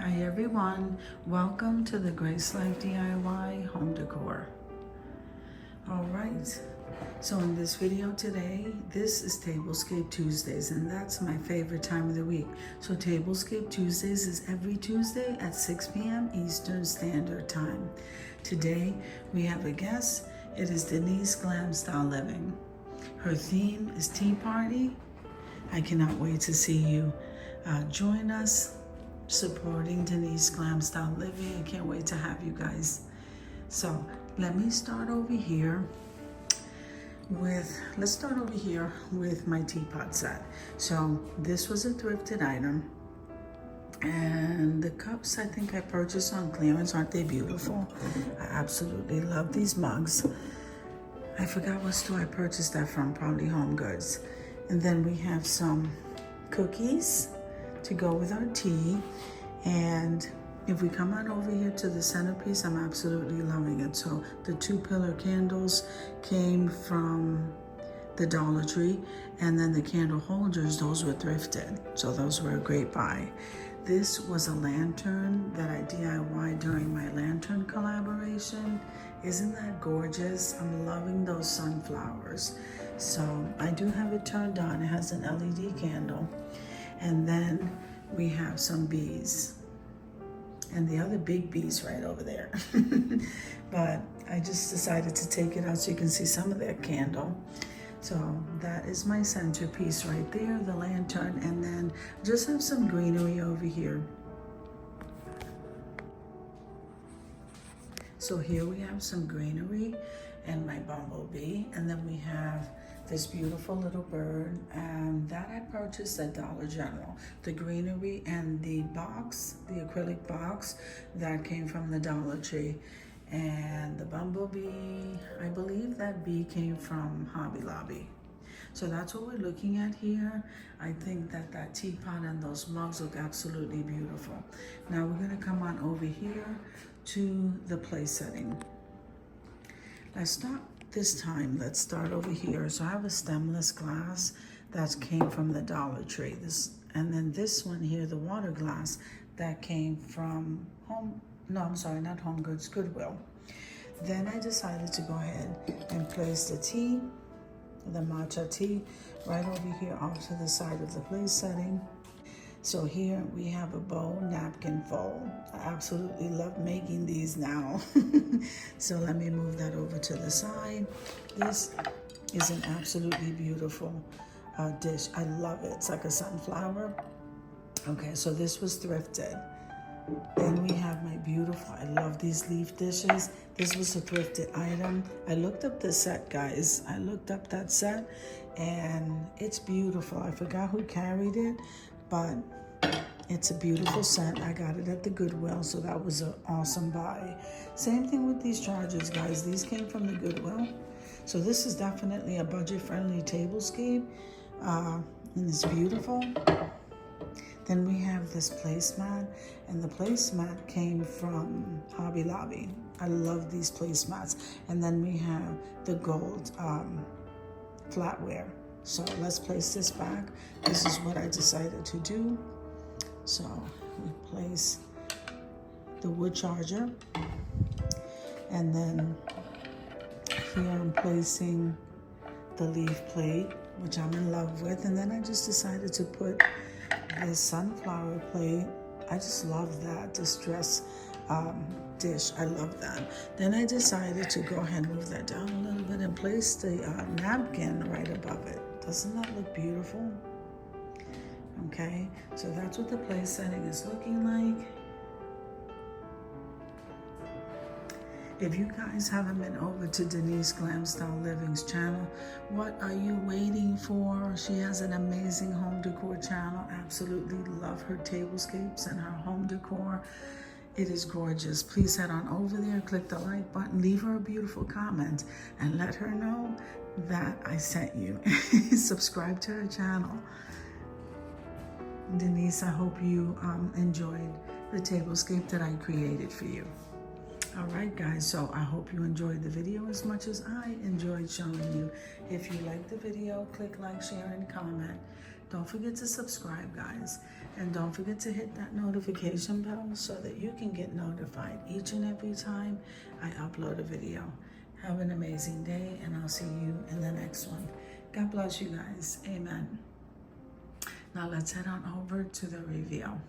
Hi everyone, welcome to the Grace Life DIY home decor. All right, so in this video today, this is Tablescape Tuesdays, and that's my favorite time of the week. So Tablescape Tuesdays is every Tuesday at 6 p.m. Eastern Standard Time. Today we have a guest. It is Denise Glam Style Living. Her theme is Tea Party. I cannot wait to see you join us supporting Denise Glam Style Living. I can't wait to have you guys. So let me start over here with, my teapot set. So this was a thrifted item. And the cups I think I purchased on clearance. Aren't they beautiful? I absolutely love these mugs. I forgot what store I purchased that from, probably Home Goods. And then we have some cookies to go with our tea. And if we come on over here to the centerpiece, I'm absolutely loving it. So the 2 pillar candles came from the Dollar Tree, and then the candle holders, those were thrifted. So those were a great buy. This was a lantern that I DIY'd during my lantern collaboration. Isn't that gorgeous? I'm loving those sunflowers. So I do have it turned on. It has an LED candle. And then we have some bees. And the other big bees right over there. But I just decided to take it out so you can see some of that candle. So that is my centerpiece right there, the lantern, and then just have some greenery over here. So here we have some greenery and my bumblebee, and then we have this beautiful little bird, and that I purchased at Dollar General. The greenery and the box, the acrylic box, that came from the Dollar Tree. And the bumblebee, I believe that bee came from Hobby Lobby. So that's what we're looking at here. I think that that teapot and those mugs look absolutely beautiful. Now we're gonna come on over here to the place setting. Let's start over here. So I have a stemless glass that came from the Dollar Tree. And then this one here, the water glass, that came from not Home Goods, Goodwill. Then I decided to go ahead and place the tea, the matcha tea, right over here off to the side of the place setting. So here we have a bow napkin fold. I absolutely love making these now. So let me move that over to the side. This is an absolutely beautiful dish. I love it. It's like a sunflower. Okay, so this was thrifted. Then we have my beautiful, I love these leaf dishes. This was a thrifted item. I looked up the set, guys. I looked up that set, and it's beautiful. I forgot who carried it, but it's a beautiful set. I got it at the Goodwill, so that was an awesome buy. Same thing with these chargers, guys. These came from the Goodwill. So this is definitely a budget-friendly tablescape, and it's beautiful. Then we have this placemat, and the placemat came from Hobby Lobby. I love these placemats. And then we have the gold flatware. So let's place this back. This is what I decided to do. So we place the wood charger, and then here I'm placing the leaf plate, which I'm in love with. And then I just decided to put this sunflower plate. I just love that distress dish. I love that. Then I decided to go ahead and move that down a little bit and place the napkin right above it. Doesn't that look beautiful? Okay, so that's what the place setting is looking like. If you guys haven't been over to Denise Glam Style Living's channel, what are you waiting for? She has an amazing home decor channel. Absolutely love her tablescapes and her home decor. It is gorgeous. Please head on over there, click the like button, leave her a beautiful comment, and let her know that I sent you. Subscribe to her channel. Denise, I hope you enjoyed the tablescape that I created for you. All right, guys, so I hope you enjoyed the video as much as I enjoyed showing you. If you liked the video, click like, share, and comment. Don't forget to subscribe, guys. And don't forget to hit that notification bell so that you can get notified each and every time I upload a video. Have an amazing day, and I'll see you in the next one. God bless you guys. Amen. Now let's head on over to the reveal.